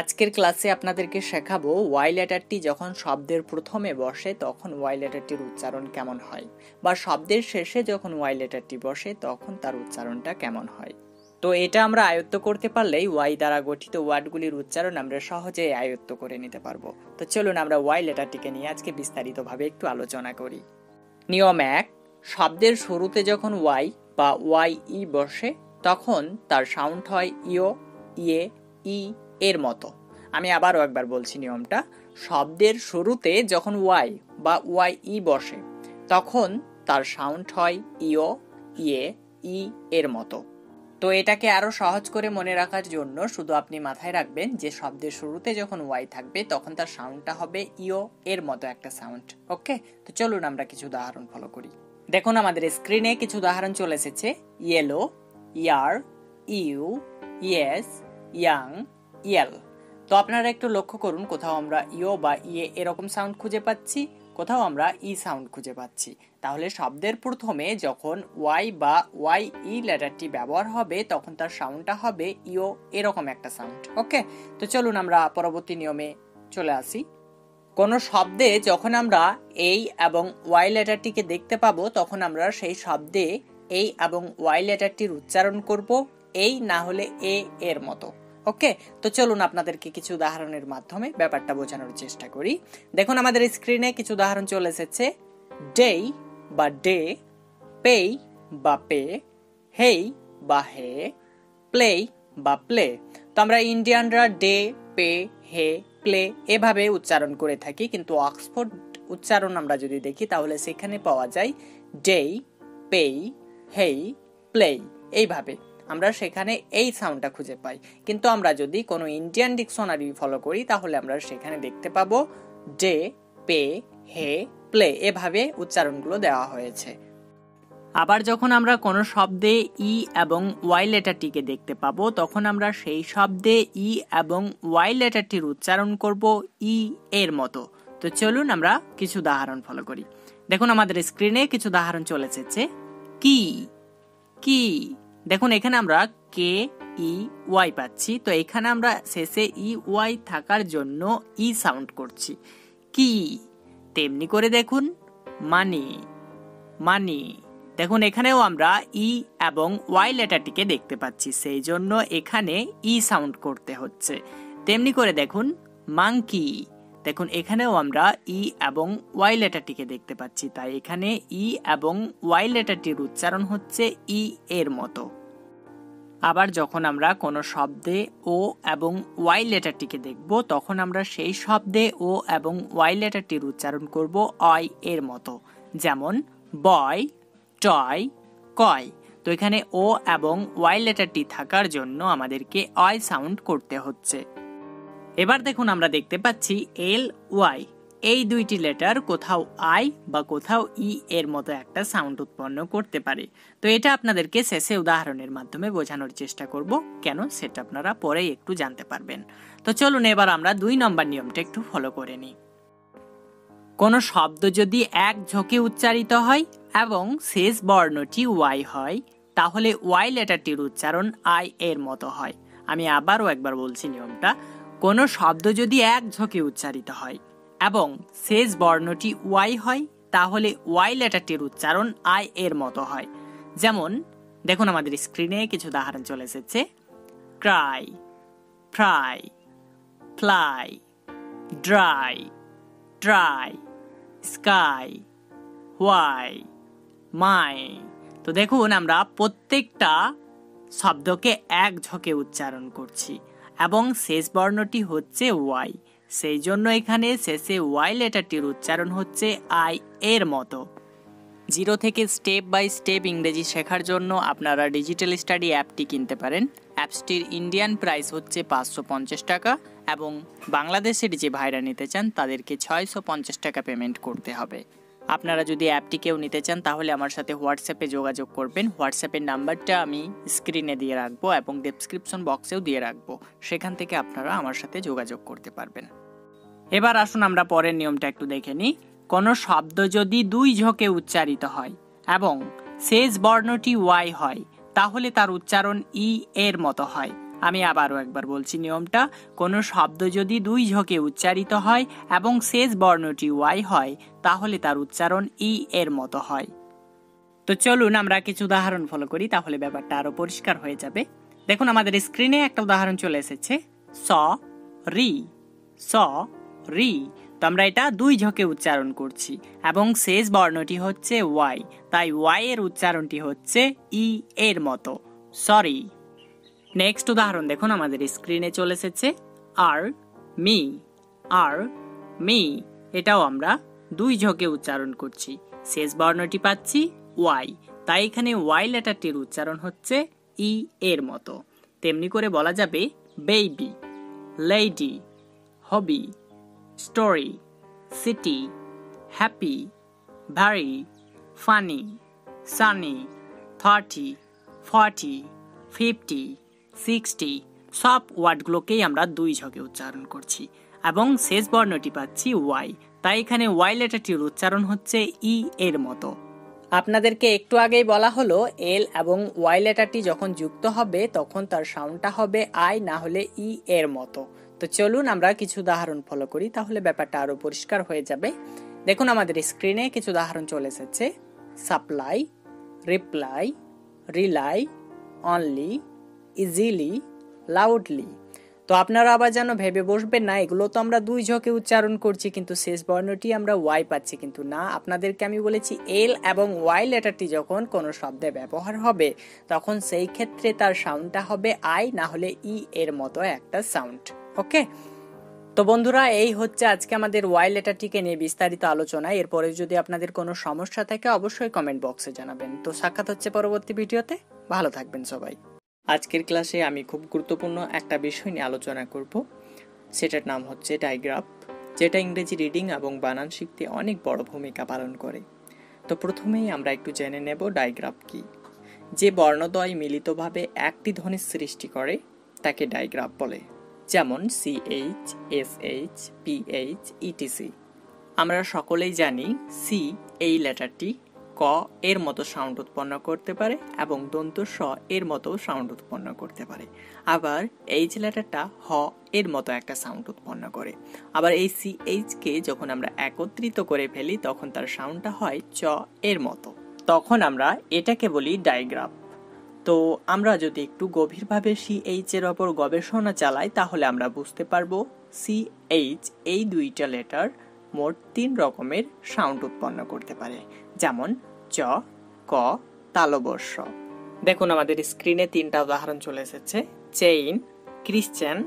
আজকের ক্লাসে আপনাদেরকে শেখাবো ওয়াই লেটারটি যখন শব্দের প্রথমে বসে তখন ওয়াই লেটারটির উচ্চারণ কেমন হয়, বা শব্দের শেষে যখন ওয়াই লেটারটি বসে তখন তার উচ্চারণটা কেমন হয়। তো এটা আমরা আয়ত্ত করতে পারলেই ওয়াই দ্বারা গঠিত ওয়ার্ডগুলির উচ্চারণ আমরা সহজেই আয়ত্ত করে নিতে পারবো। তো চলুন আমরা ওয়াই লেটারটিকে নিয়ে আজকে বিস্তারিতভাবে একটু আলোচনা করি। নিয়ম 1, শব্দের শুরুতে যখন ওয়াই বা ওয়াই ই বসে তখন তার সাউন্ড হয় ইও, ইয়ে, ই এর মতো। আমি আবারও একবার বলছি নিয়মটা। শব্দের শুরুতে যখন ওয়াই বা ওয়াই ই বসে তখন তার সাউন্ড হয় ইও, ইয়ে, ই এর মতো। তো এটাকে আরো সহজ করে মনে রাখার জন্য শুধু আপনি মাথায় রাখবেন যে শব্দের শুরুতে যখন ওয়াই থাকবে তখন তার সাউন্ডটা হবে ইও এর মতো একটা সাউন্ড। ওকে, তো চলুন আমরা কিছু উদাহরণ ফলো করি। দেখুন আমাদের স্ক্রিনে কিছু উদাহরণ চলে এসেছে। Yellow, year, you, yes, young, Yale. তো আপনারা একটু লক্ষ্য করুন, কোথাও আমরা ইও বা ইয়ে এরকম সাউন্ড খুঁজে পাচ্ছি, কোথাও আমরা ই সাউন্ড খুঁজে পাচ্ছি। তাহলে শব্দের প্রথমে যখন ওয়াই বা ওয়াই ই লেটারটি ব্যবহার হবে তখন তার সাউন্ডটা হবে ইও এরকম একটা সাউন্ড। ওকে, তো চলুন আমরা পরবর্তী নিয়মে চলে আসি। কোন শব্দে যখন আমরা এই এবং ওয়াই লেটারটিকে দেখতে পাবো তখন আমরা সেই শব্দে এই এবং ওয়াই লেটারটির উচ্চারণ করব এই না হলে এ এর মতো। ওকে, তো চলুন আপনাদেরকে কিছু উদাহরণের মাধ্যমে ব্যাপারটা বোঝানোর চেষ্টা করি। দেখুন আমাদের স্ক্রিনে কিছু উদাহরণ চলে এসেছে। ডে বা ডে, পে বা পে, হেই বা হে, প্লে বা প্লে। তো আমরা ইন্ডিয়ানরা ডে, পে, হে, প্লে এভাবে উচ্চারণ করে থাকি, কিন্তু অক্সফোর্ড উচ্চারণ আমরা যদি দেখি তাহলে সেখানে পাওয়া যায় ডে, পে, হেই, প্লে এইভাবে আমরা সেখানে এই সাউন্ডটা খুঁজে পাই। কিন্তু আমরা যদি কোনো ইন্ডিয়ান ডিকশনারি ফলো করি তাহলে আমরা সেখানে দেখতে পাবো ডে, পে, হে, প্লে এভাবে উচ্চারণগুলো দেওয়া হয়েছে। আবার যখন আমরা কোনো শব্দে ই এবং ওয়াই লেটারটিকে দেখতে পাবো তখন আমরা সেই শব্দে ই এবং ওয়াই লেটারটির উচ্চারণ করব ই এর মতো। তো চলুন আমরা কিছু উদাহরণ ফলো করি। দেখুন আমাদের স্ক্রিনে কিছু উদাহরণ চলে এসেছে। কি, কি। দেখুন এখানে আমরা কে ই ওয়াই পাচ্ছি, তো এখানে আমরা শেষে ই ওয়াই থাকার জন্য ই সাউন্ড করছি, কি। তেমনি করে দেখুন মানি, মানি। দেখুন এখানেও আমরা ই এবং ওয়াই লেটারটিকে দেখতে পাচ্ছি, সেই জন্য এখানে ই সাউন্ড করতে হচ্ছে। তেমনি করে দেখুন মাংকি। দেখুন এখানেও আমরা ই এবং ওয়াই লেটারটিকে দেখতে পাচ্ছি, তাই এখানে ই এবং ওয়াই লেটারটির উচ্চারণ হচ্ছে ই এর মতো। আবার যখন আমরা কোনো শব্দে ও এবং ওয়াই লেটারটিকে দেখব তখন আমরা সেই শব্দে ও এবং ওয়াই লেটারটির উচ্চারণ করব অয় এর মতো। যেমন বয়, টয়, কয়। তো এখানে ও এবং ওয়াই লেটারটি থাকার জন্য আমাদেরকে অয় সাউন্ড করতে হচ্ছে। এবার দেখুন আমরা দেখতে পাচ্ছি এল, ওয়াই এই দুইটি লেটার কোথাও আই বা কোথাও ই এর মতো একটা সাউন্ড উৎপন্ন করতে পারে। তো এটা আপনাদেরকে শেষে উদাহরণের মাধ্যমে বোঝানোর চেষ্টা করব, কেন সেটা আপনারা পরেই একটু জানতে পারবেন। তো চলুন এবার আমরা 2 নম্বর নিয়মটা একটু ফলো করে নিই। কোন শব্দ যদি এক ঝোঁকে উচ্চারিত হয় এবং শেষ বর্ণটি ওয়াই হয় তাহলে ওয়াই লেটারটির উচ্চারণ আই এর মতো হয়। আমি আবারও একবার বলছি নিয়মটা। কোন শব্দ যদি এক ঝোঁকে উচ্চারিত হয় এবং শেষ বর্ণটি ওয়াই হয় তাহলে ওয়াই লেটারটির উচ্চারণ আই এর মতো হয়। যেমন দেখুন আমাদের স্ক্রিনে কিছু উদাহরণ চলে এসেছে। Cry, fry, fly, dry, try, sky, why, my. তো দেখুন আমরা প্রত্যেকটা শব্দকে এক ঝোঁকে উচ্চারণ করছি এবং শেষ বর্ণটি হচ্ছে ওয়াই, সেই জন্য এখানে শেষে ওয়াই লেটারটির উচ্চারণ হচ্ছে আই এর মতো। 0 থেকে স্টেপ বাই স্টেপ ইংরেজি শেখার জন্য আপনারা ডিজিটাল স্টাডি অ্যাপটি কিনতে পারেন। অ্যাপসটির ইন্ডিয়ান প্রাইস হচ্ছে 550 টাকা এবং বাংলাদেশের যে ভাইরা নিতে চান তাদেরকে 650 টাকা পেমেন্ট করতে হবে। আপনারা যদি অ্যাপটি কেউ নিতে চান তাহলে আমার সাথে হোয়াটসঅ্যাপে যোগাযোগ করবেন। হোয়াটসঅ্যাপের নাম্বারটা আমি স্ক্রিনে দিয়ে রাখবো এবং ডেসক্রিপশন বক্সেও দিয়ে রাখবো, সেখান থেকে আপনারা আমার সাথে যোগাযোগ করতে পারবেন। এবার আসুন আমরা পরের নিয়মটা একটু দেখে নিই। কোনো শব্দ যদি 2 ঝোঁকে উচ্চারিত হয় এবং শেষ বর্ণটি ওয়াই হয় তাহলে তার উচ্চারণ ই এর মতো হয়। আমি আবারও একবার বলছি নিয়মটা, কোনো শব্দ যদি দুই ঝোঁকে উচ্চারিত হয় এবং শেষ বর্ণটি ওয়াই হয় তাহলে তার উচ্চারণ ই এর মতো হয়। তো চলুন আমরা কিছু উদাহরণ ফলো করি, তাহলে ব্যাপারটা আরো পরিষ্কার হয়ে যাবে। দেখুন আমাদের স্ক্রিনে একটা উদাহরণ চলে এসেছে, স রি, স রি। তো আমরা এটা দুই ঝোঁকে উচ্চারণ করছি এবং শেষ বর্ণটি হচ্ছে ওয়াই, তাই ওয়াই এর উচ্চারণটি হচ্ছে ই এর মতো, সরি। নেক্সট উদাহরণ দেখুন আমাদের স্ক্রিনে চলে এসেছে, আর মি, আর মি। এটাও আমরা দুই ঝোঁকে উচ্চারণ করছি, শেষ বর্ণটি পাচ্ছি ওয়াই, তাই এখানে ওয়াই লেটারটির উচ্চারণ হচ্ছে ই এর মতো। তেমনি করে বলা যাবে baby, lady, hobby, story, city, happy, very, funny, sunny, 30, 40, 50, 60। সব ওয়ার্ডগুলোকেই আমরা দুই ঝোঁকে উচ্চারণ করছি এবং শেষ বর্ণটি পাচ্ছি ওয়াই, তাই এখানে ওয়াই লেটারটির উচ্চারণ হচ্ছে ই এর মতো। আপনাদেরকে একটু আগেই বলা হলো এল এবং ওয়াই লেটারটি যখন যুক্ত হবে তখন তার সাউন্ডটা হবে আই, না হলে ই এর মতো। তো চলুন আমরা কিছু উদাহরণ ফলো করি, তাহলে ব্যাপারটা আরো পরিষ্কার হয়ে যাবে। দেখুন আমাদের স্ক্রিনে কিছু উদাহরণ চলে এসেছে, supply, reply, rely, only, easily, loudly. তো আপনারা আবার যেন ভেবে বসবেন না এগুলো তো আমরা দুই ঝোঁকে উচ্চারণ করছি কিন্তু শেষ বর্ণটি আমরা ওয়াই পাচ্ছি, কিন্তু না, আপনাদেরকে আমি বলেছি এল এবং ওয়াই লেটারটি যখন কোনো শব্দে ব্যবহার হবে তখন সেই ক্ষেত্রে তার সাউন্ডটা হবে আই, না হলে ই এর মতো একটা সাউন্ড। ওকে, তো বন্ধুরা এই হচ্ছে আজকে আমাদের ওয়াই লেটারটিকে নিয়ে বিস্তারিত আলোচনা। এরপরে যদি আপনাদের কোনো সমস্যা থাকে অবশ্যই কমেন্ট বক্সে জানাবেন। তো সাক্ষাৎ হচ্ছে পরবর্তী ভিডিওতে, ভালো থাকবেন সবাই। আজকের ক্লাসে আমি খুব গুরুত্বপূর্ণ একটা বিষয় নিয়ে আলোচনা করব, সেটার নাম হচ্ছে ডায়াগ্রাফ, যেটা ইংরেজি রিডিং এবং বানান শিখতে অনেক বড় ভূমিকা পালন করে। তো প্রথমেই আমরা একটু জেনে নেব ডায়াগ্রাফ কি। যে বর্ণদ্বয় মিলিতভাবে একটি ধ্বনির সৃষ্টি করে তাকে ডায়াগ্রাফ বলে, যেমন CH, SH, PH, ETC। আমরা সকলেই জানি সি এই লেটারটি ক এর মতো সাউন্ড উৎপন্ন করতে পারে এবং দন্ত স এর মতো সাউন্ড উৎপন্ন করতে পারে। আবার এইচ লেটারটা হ এর মতো একটা সাউন্ড উৎপন্ন করে। আবার এই CH কে যখন আমরা একত্রিত করে ফেলি তখন তার সাউন্ডটা হয় চ এর মতো, তখন আমরা এটাকে বলি ডায়াগ্রাফ। তো আমরা যদি একটু গভীরভাবে CH এর ওপর গবেষণা চালাই তাহলে আমরা বুঝতে পারবো CH এই দুইটা লেটার মোট 3 রকমের সাউন্ড উৎপন্ন করতে পারে, যেমন চ, ক, তালবর্ষ। দেখুন আমাদের স্ক্রিনে 3টা উদাহরণ চলে এসেছে, চেইন, ক্রিশ্চিয়ান,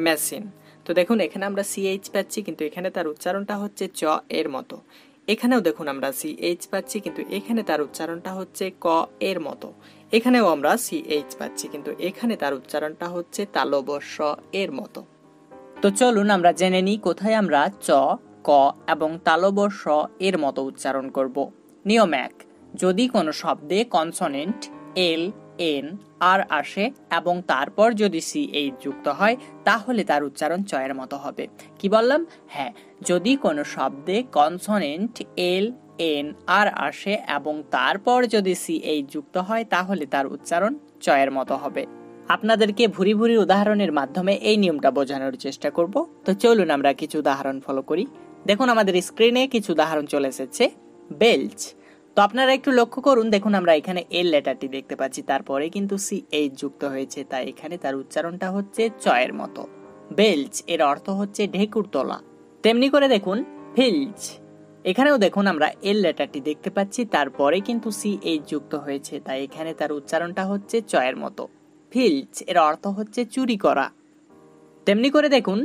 মেশিন। তো দেখুন এখানে আমরা CH পাচ্ছি কিন্তু এখানে তার উচ্চারণটা হচ্ছে চ এর মতো। এখানেও দেখুন আমরা CH পাচ্ছি কিন্তু এখানে তার উচ্চারণটা হচ্ছে ক এর মতো। এখানেও আমরা CH পাচ্ছি কিন্তু এখানে তার উচ্চারণটা হচ্ছে তালবর্ষ এর মতো। তো চলুন আমরা জেনে নিই কোথায় আমরা চ, ক এবং তালবর্ষ এর মতো উচ্চারণ করব। নিয়ম 1, যদি কোনো শব্দে কনসোনেন্ট এল, এন, আর আসে এবং তারপর যদি CH যুক্ত হয় তাহলে তার উচ্চারণ চ এর মতো হবে। কি বললাম? হ্যাঁ, যদি কোনো শব্দে কনসোনেন্ট এল, এন, আর আসে এবং তারপর যদি CH যুক্ত হয় তাহলে তার উচ্চারণ চ এর মতো হবে। আপনাদেরকে ভুরি ভুরি উদাহরণের মাধ্যমে এই নিয়মটা বোঝানোর চেষ্টা করব। তো চলুন আমরা কিছু উদাহরণ ফলো করি। দেখুন আমাদের স্ক্রিনে কিছু উদাহরণ চলে এসেছে, বেল্চ। তো আপনারা একটু লক্ষ্য করুন, দেখুন আমরা এখানে এল লেটারটি দেখতে পাচ্ছি, তারপরে কিন্তু CH যুক্ত হয়েছে, তাই এখানে তার উচ্চারণটা হচ্ছে চ এর মতো। বেল্চ এর অর্থ হচ্ছে ঢেকুর তোলা। তেমনি করে দেখুন ফিল্চ, এখানেও দেখুন আমরা এল লেটারটি দেখতে পাচ্ছি, তারপরে কিন্তু CH যুক্ত হয়েছে, তাই এখানে তার উচ্চারণটা হচ্ছে চ এর মতো। ফিল্চ এর অর্থ হচ্ছে চুরি করা। তেমনি করে দেখুন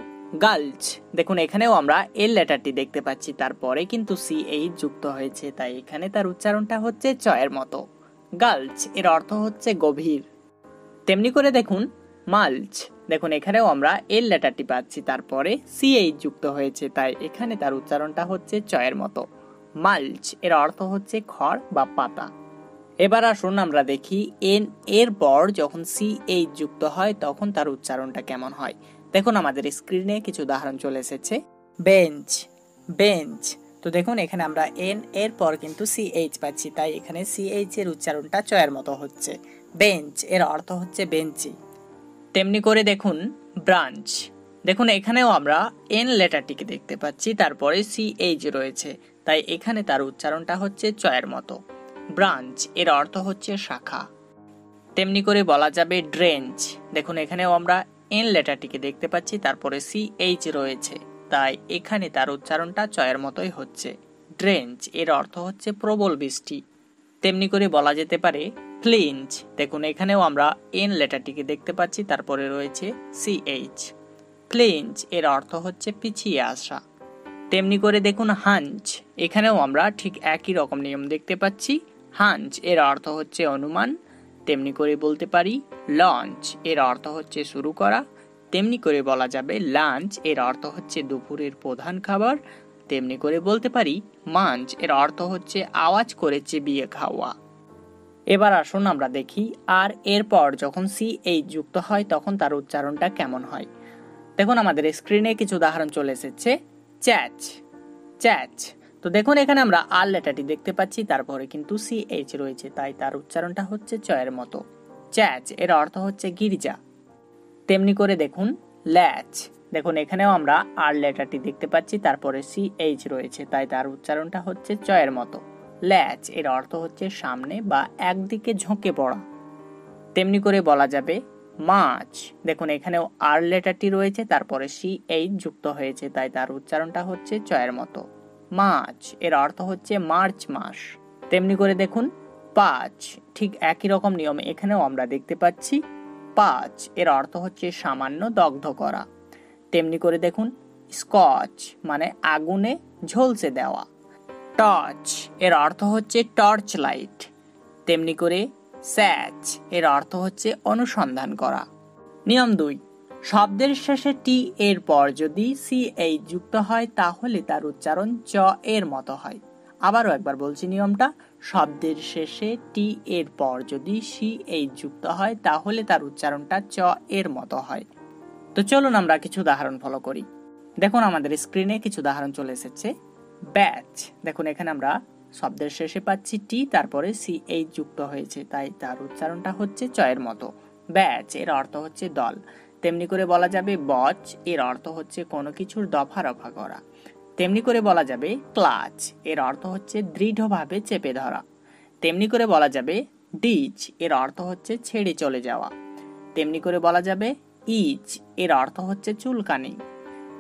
গালচ, দেখুন এখানেও আমরা এল লেটারটি দেখতে পাচ্ছি, তারপরে কিন্তু CH যুক্ত হয়েছে, তাই এখানে তার উচ্চারণটা হচ্ছে চ এর মতো। গালচ এর অর্থ হচ্ছে গভীর। তেমনি করে দেখুন মালচ, দেখুন এখানেও আমরা এল লেটারটি পাচ্ছি, তারপরে CH যুক্ত হয়েছে, তাই এখানে তার উচ্চারণটা হচ্ছে চ এর মতো। মালচ এর অর্থ হচ্ছে খড় বা পাতা। এবার আসুন আমরা দেখি এন এর পর যখন CH যুক্ত হয় তখন তার উচ্চারণটা কেমন হয়। দেখুন আমাদের স্ক্রিনে কিছু উদাহরণ চলে এসেছে, বেঞ্চ, বেঞ্চ। তো দেখুন এখানে আমরা এন এর পর কিন্তু CH পাচ্ছি, তাই এখানে CH এর উচ্চারণটা চ এর মতো হচ্ছে। বেঞ্চ এর অর্থ হচ্ছে বেঞ্চি। তেমনি করে দেখুন ব্রাঞ্চ, দেখুন এখানেও আমরা এন লেটারটিকে দেখতে পাচ্ছি, তারপরে সিএইচ রয়েছে, তাই এখানে তার উচ্চারণটা হচ্ছে চয়ের মতো। ব্রাঞ্চ এর অর্থ হচ্ছে শাখা। তেমনি করে বলা যাবে ড্রেঞ্চ, দেখুন এখানেও আমরা এন লেটারটিকে দেখতে পাচ্ছি, তারপরে সিএইচ রয়েছে, তাই এখানে তার উচ্চারণটা চয়ের মতোই হচ্ছে। ড্রেঞ্চ এর অর্থ হচ্ছে প্রবল বৃষ্টি। তেমনি করে বলা যেতে পারে ফ্লিঞ্চ, দেখুন এখানেও আমরা এন লেটারটিকে দেখতে পাচ্ছি, তারপরে রয়েছে সিএইচ। ফ্লিঞ্চ এর অর্থ হচ্ছে পিছিয়ে আসা। তেমনি করে দেখুন হাঞ্চ, এখানেও আমরা ঠিক একই রকম নিয়ম দেখতে পাচ্ছি। হাঞ্চ এর অর্থ হচ্ছে অনুমান। তেমনি করে বলতে পারি লঞ্চ এর অর্থ হচ্ছে শুরু করা। তেমনি করে বলা যাবে লাঞ্চ এর অর্থ হচ্ছে দুপুরের প্রধান খাবার। তেমনি করে বলতে পারি মাঞ্চ এর অর্থ হচ্ছে আওয়াজ করে চিবিয়ে খাওয়া। এবার আসুন আমরা দেখি আর এরপর যখন সিএইচ যুক্ত হয় তখন তার উচ্চারণটা কেমন হয়। দেখুন আমাদের স্ক্রিনে কিছু উদাহরণ চলে এসেছে। চ্যাচ, চ্যাচ, তো দেখুন এখানে আমরা আর লেটারটি দেখতে পাচ্ছি, তারপরে কিন্তু সিএইচ রয়েছে, তাই তার উচ্চারণটা হচ্ছে চয়ের মতো। চ্যাচ এর অর্থ হচ্ছে গির্জা। তেমনি করে দেখুন ল্যাচ, দেখুন এখানেও আমরা আর লেটারটি দেখতে পাচ্ছি, তারপরে সিএইচ রয়েছে, তাই তার উচ্চারণটা হচ্ছে চয়ের মতো। ল্যাচ এর অর্থ হচ্ছে সামনে বা একদিকে ঝুঁকে পড়া। তেমনি করে বলা যাবে মাছ, দেখুন এখানেও আর লেটারটি রয়েছে, তারপরে সিএইচ যুক্ত হয়েছে, তাই তার উচ্চারণটা হচ্ছে চয়ের মতো। মাছ এর অর্থ হচ্ছে মার্চ মাস। তেমনি করে দেখুন পাঁচ, ঠিক একই রকম নিয়ম এখানেও আমরা দেখতে পাচ্ছি। পাঁচ এর অর্থ হচ্ছে সামান্য দগ্ধ করা। তেমনি করে দেখুন স্কচ, মানে আগুনে ঝলসে দেওয়া। টর্চ এর অর্থ হচ্ছে টর্চ লাইট। তেমনি করে স্যাচ এর অর্থ হচ্ছে অনুসন্ধান করা। নিয়ম 2, শব্দের শেষে টি এর পর যদি সিএইচ যুক্ত হয় তাহলে তার উচ্চারণ চ এর মতো হয়। আবারও একবার বলছি নিয়মটা, শব্দের শেষে টি এর পর যদি সিএইচ যুক্ত হয় তাহলে তার উচ্চারণটা চ এর মতো হয়। তো চলুন আমরা কিছু উদাহরণ ফলো করি। দেখুন আমাদের স্ক্রিনে কিছু উদাহরণ চলে এসেছে। ব্যাচ, দেখুন এখানে আমরা শব্দের শেষে পাচ্ছি টি, তারপরে সিএইচ যুক্ত হয়েছে, তাই তার উচ্চারণটা হচ্ছে চয়ের মতো। ব্যাচ এর অর্থ হচ্ছে দল। তেমনি করে বলা যাবে বচ এর অর্থ হচ্ছে কোনো কিছুর দফা রফা করা। তেমনি করে বলা যাবে ক্লাচ এর অর্থ হচ্ছে দৃঢ়ভাবে চেপে ধরা। তেমনি করে বলা যাবে ডিচ এর অর্থ হচ্ছে ছেড়ে চলে যাওয়া। তেমনি করে বলা যাবে ইচ এর অর্থ হচ্ছে চুলকানি।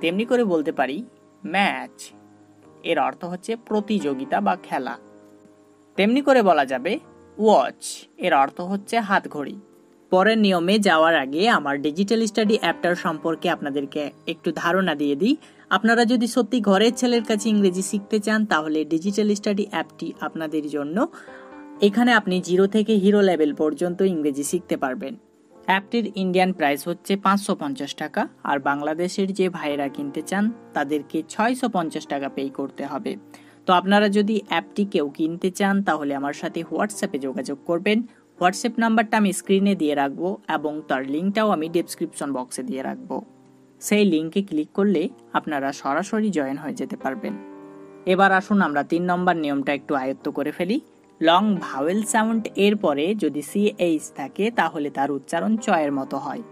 তেমনি করে বলতে পারি ম্যাচ এর অর্থ হচ্ছে প্রতিযোগিতা বা খেলা। তেমনি করে বলা যাবে ওয়াচ এর অর্থ হচ্ছে হাতঘড়ি। পরের নিয়মে যাওয়ার আগে আমার ডিজিটাল স্টাডি অ্যাপটার সম্পর্কে আপনাদেরকে একটু ধারণা দিয়ে দিই। আপনারা যদি সত্যি ঘরের ছেলের কাছে ইংরেজি শিখতে চান তাহলে ডিজিটাল স্টাডি অ্যাপটি আপনাদের জন্য। এখানে আপনি 0 থেকে হিরো লেভেল পর্যন্ত ইংরেজি শিখতে পারবেন। অ্যাপটির ইন্ডিয়ান প্রাইস হচ্ছে 550 টাকা, আর বাংলাদেশের যে ভাইয়েরা কিনতে চান তাদেরকে 650 টাকা পে করতে হবে। তো আপনারা যদি অ্যাপটি কেউ কিনতে চান তাহলে আমার সাথে হোয়াটসঅ্যাপে যোগাযোগ করবেন। হোয়াটসঅ্যাপ নাম্বারটা আমি স্ক্রিনে দিয়ে রাখবো এবং তার লিঙ্কটাও আমি ডেসক্রিপশন বক্সে দিয়ে রাখবো। সেই লিঙ্কে ক্লিক করলে আপনারা সরাসরি জয়েন হয়ে যেতে পারবেন। এবার আসুন আমরা 3 নম্বর নিয়মটা একটু আয়ত্ত করে ফেলি। লং ভাওয়েল সাউন্ড এর পরে যদি সিএইচ থাকে তাহলে তার উচ্চারণ চয়ের মতো হয়।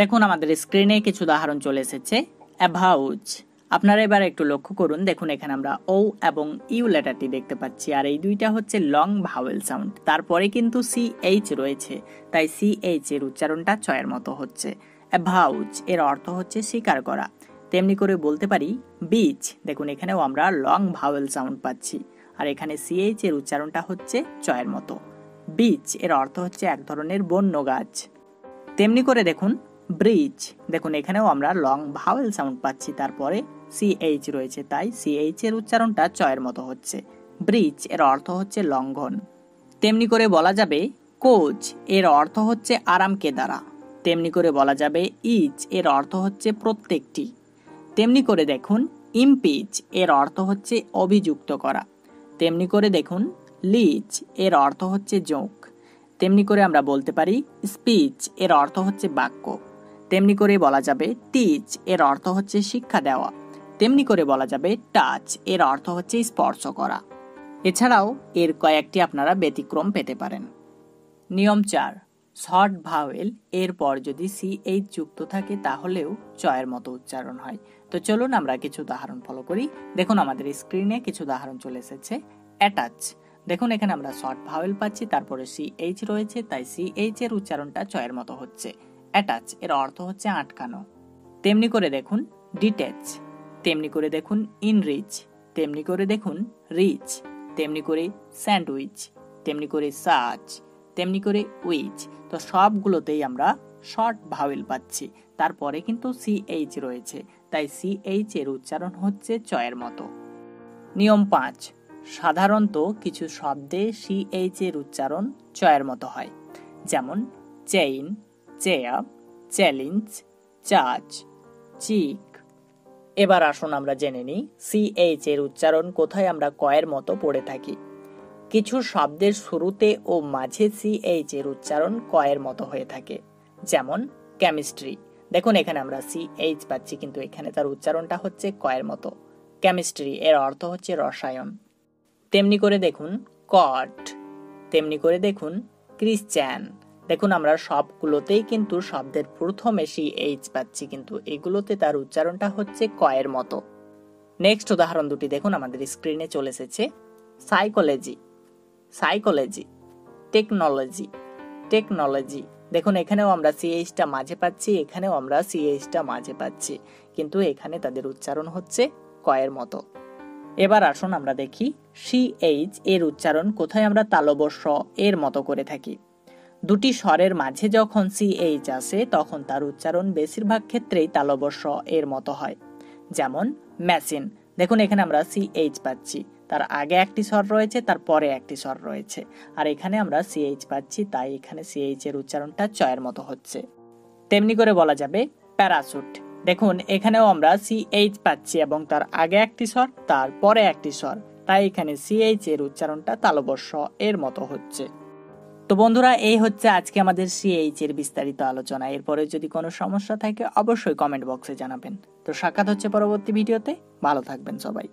দেখুন আমাদের স্ক্রিনে কিছু উদাহরণ চলে এসেছে। অ্যাভাউচ, আপনারা এবার একটু লক্ষ্য করুন, দেখুন এখানে আমরা ও এবং ইউ লেটারটি দেখতে পাচ্ছি, আর এই দুইটা হচ্ছে লং ভাওয়েল সাউন্ড, তারপরে কিন্তু সিএইচ রয়েছে, তাই সিএইচ এর উচ্চারণটা চয়ের মতো হচ্ছে। অ্যাভাউচ এর অর্থ হচ্ছে স্বীকার করা। তেমনি করে বলতে পারি বিচ, দেখুন এখানেও আমরা লং ভাওয়েল সাউন্ড পাচ্ছি, আর এখানে সিএইচ এর উচ্চারণটা হচ্ছে চয়ের মতো। বিচ এর অর্থ হচ্ছে এক ধরনের বন্য গাছ। তেমনি করে দেখুন ব্রিজ, দেখুন এখানেও আমরা লং ভাওয়েল সাউন্ড পাচ্ছি, তারপরে সিএইচ রয়েছে, তাই সিএইচ এর উচ্চারণটা চয়ের মতো হচ্ছে। ব্রিজ এর অর্থ হচ্ছে লঙ্ঘন। তেমনি করে বলা যাবে কোচ এর অর্থ হচ্ছে আরামকে দ্বারা। তেমনি করে বলা যাবে ইচ এর অর্থ হচ্ছে প্রত্যেকটি। তেমনি করে দেখুন ইমপিচ এর অর্থ হচ্ছে অভিযুক্ত করা। তেমনি করে দেখুন লিচ এর অর্থ হচ্ছে যোগ। তেমনি করে আমরা বলতে পারি স্পিচ এর অর্থ হচ্ছে বাক্য। তেমনি করে বলা যাবে টিচ এর অর্থ হচ্ছে শিক্ষা দেওয়া। তেমনি করে বলা যাবে টাচ এর অর্থ হচ্ছে স্পর্শ করা। এছাড়াও এর কয়েকটি আপনারা ব্যতিক্রম পেতে পারেন। নিয়ম 4, শর্ট ভাওয়েল এরপর যদি সিএইচ যুক্ত থাকে তাহলেও চয়ের মতো উচ্চারণ হয়। তো চলুন আমরা কিছু উদাহরণ ফলো করি। দেখুন আমাদের স্ক্রিনে কিছু উদাহরণ চলে এসেছে। অ্যাটাচ, দেখুন এখানে আমরা শর্ট ভাওয়েল পাচ্ছি, তারপরে সিএইচ রয়েছে, তাই সিএইচ এর উচ্চারণটা চয়ের মতো হচ্ছে। অ্যাটাচ এর অর্থ হচ্ছে আটকানো। তেমনি করে দেখুন ডিটেচ, তেমনি করে দেখুন ইনরিচ, তেমনি করে দেখুন রিচ, তেমনি করে স্যান্ডউইচ, তেমনি করে সাচ, তেমনি করে উইচ। তো সবগুলোতেই আমরা শর্ট ভাওয়েল পাচ্ছি, তারপরে কিন্তু সিএইচ রয়েছে, তাই সিএইচ এর উচ্চারণ হচ্ছে চয়ের মতো। নিয়ম 5, সাধারণত কিছু শব্দে সিএইচ এর উচ্চারণ চয়ের মতো হয়, যেমন চেইন, চেয়ার, চ্যালেঞ্জ, চার্জ, চিক। এবার আসুন আমরা জেনে নিই সিএইচ এর উচ্চারণ কোথায় আমরা কয়ের মতো পড়ে থাকি। কিছু শব্দের শুরুতে ও মাঝে সিএইচ এর উচ্চারণ কয়ের মতো হয়ে থাকে, যেমন কেমিস্ট্রি, দেখুন এখানে আমরা সিএইচ পাচ্ছি কিন্তু এখানে তার উচ্চারণটা হচ্ছে কয়ের মতো। কেমিস্ট্রি এর অর্থ হচ্ছে রসায়ন। তেমনি করে দেখুন কট, তেমনি করে দেখুন ক্রিশ্চান, দেখুন আমরা সবগুলোতেই কিন্তু শব্দের প্রথমে সিএইচ পাচ্ছি কিন্তু এগুলোতে তার উচ্চারণটা হচ্ছে কয়ের মতো। নেক্সট উদাহরণ দুটি দেখুন আমাদের স্ক্রিনে চলে এসেছে। সাইকোলজি, সাইকোলজি, টেকনোলজি, টেকনোলজি, দেখুন এখানেও আমরা সিএইচটা মাঝে পাচ্ছি, এখানেও আমরা সিএইচটা মাঝে পাচ্ছি, কিন্তু এখানে তাদের উচ্চারণ হচ্ছে কয়ের মতো। এবার আসুন আমরা দেখি সিএইচ এর উচ্চারণ কোথায় আমরা তালব্য স এর মতো করে থাকি। দুটি স্বরের মাঝে যখন সিএইচ আসে তখন তার উচ্চারণ বেশিরভাগ ক্ষেত্রেই তালব্য স এর মতো হয়, যেমন মেশিন, দেখুন এখানে আমরা সিএইচ পাচ্ছি, তার আগে একটি স্বর রয়েছে, তার পরে একটি স্বর রয়েছে, আর এখানে আমরা সিএইচ পাচ্ছি, তাই এখানে সিএইচ এর উচ্চারণটা চয়ের মতো হচ্ছে। তেমনি করে বলা যাবে প্যারাশুট, দেখুন এখানেও আমরা সিএইচ পাচ্ছি এবং তার আগে একটি স্বর, তার পরে একটি স্বর, তাই এখানে সিএইচ এর উচ্চারণটা তালব্য স এর মতো হচ্ছে। তো বন্ধুরা, এই হচ্ছে আজকে আমাদের সিএইচ এর বিস্তারিত আলোচনা। এরপরে যদি কোনো সমস্যা থাকে অবশ্যই কমেন্ট বক্সে জানাবেন। তো সাক্ষাৎ হচ্ছে পরবর্তী ভিডিওতে, ভালো থাকবেন সবাই।